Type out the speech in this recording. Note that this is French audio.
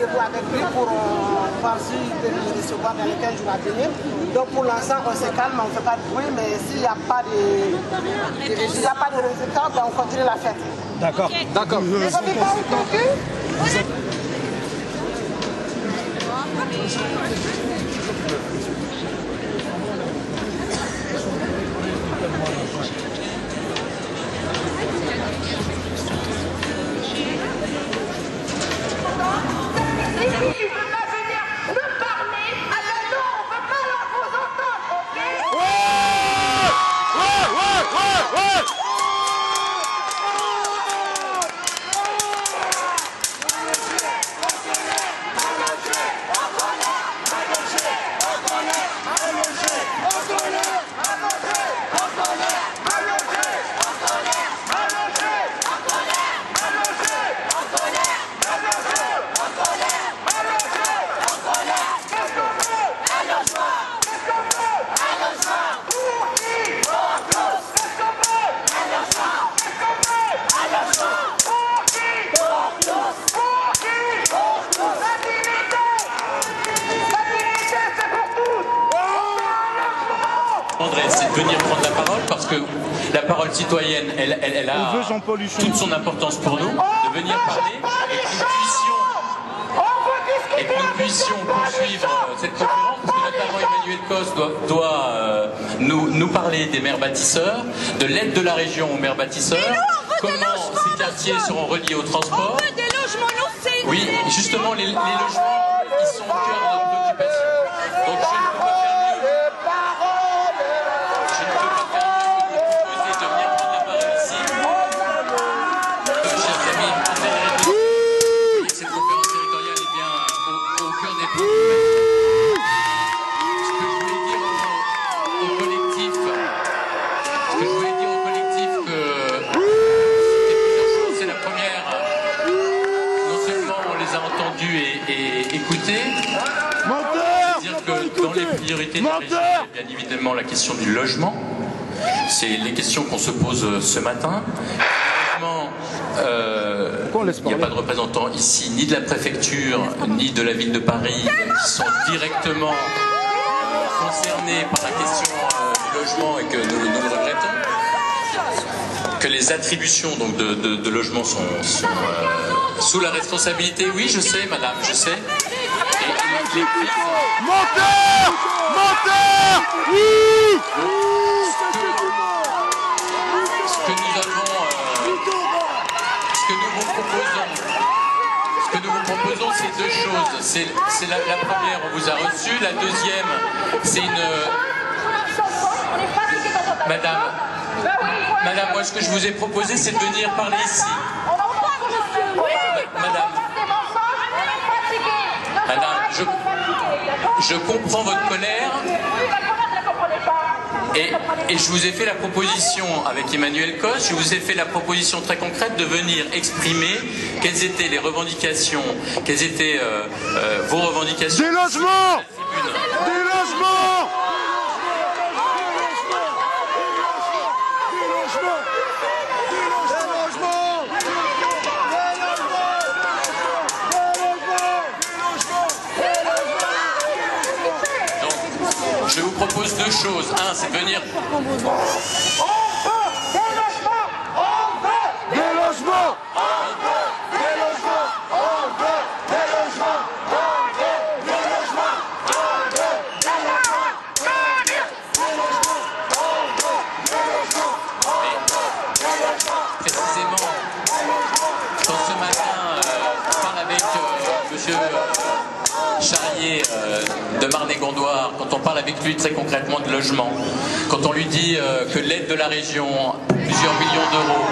rendez-vous avec lui pour voir si il peut nous recevoir dans les 15 jours à venir. Donc pour l'instant, on se calme, on ne fait pas de bruit, mais s'il n'y a pas de résultat, ben, on continue la fête. D'accord. D'accord. Vous n'avez pas entendu? C'est de venir prendre la parole parce que la parole citoyenne, elle a toute son importance pour nous, de venir parler et que nous puissions poursuivre cette conférence parce que notamment Emmanuel Cos doit nous parler des maires bâtisseurs, de l'aide de la région aux maires bâtisseurs, comment ces quartiers seront reliés au transport. On veut des logements, nous, c'est... Oui, justement, les logements, ils sont au cœur de notre préoccupation. Donc je ne peux pas faire mieux. Je ne peux pas faire mieux que de proposer de venir prendre la parole ici. Chers amis, cette conférence territoriale est bien au cœur des préoccupations. Ce que je voulais dire au collectif, que c'était plusieurs choses. C'est la première, non seulement on les a entendus et écoutés, dire que dans les priorités de la région, il y a bien évidemment la question du logement. C'est les questions qu'on se pose ce matin. Il n'y a pas de représentants ici, ni de la préfecture, ni de la ville de Paris, qui sont directement concernés par la question du logement et que nous le regrettons. Que les attributions donc, de logements sont sous la responsabilité. Oui, je sais, madame, je sais. Et les crises... Menteur! Menteur! Oui! Ce que nous avons... Ce que nous vous proposons, c'est deux choses. C'est la première, on vous a reçu. La deuxième, c'est une... Madame, moi, ce que je vous ai proposé, c'est de venir parler ici. Madame, je comprends votre colère. Et je vous ai fait la proposition avec Emmanuel Cos, je vous ai fait la proposition très concrète de venir exprimer quelles étaient les revendications, quelles étaient vos revendications. Des logements! Des logements! Je vous propose deux choses. Un, c'est de venir... On veut des logements! On veut des logements! On veut des logements! On veut des logements! On veut des logements! On veut des logements! Précisément, quand ce matin, on parle avec monsieur Charrier de Marne-et-Gondoire, quand on parle avec lui très concrètement de logement, quand on lui dit que l'aide de la région, plusieurs millions d'euros,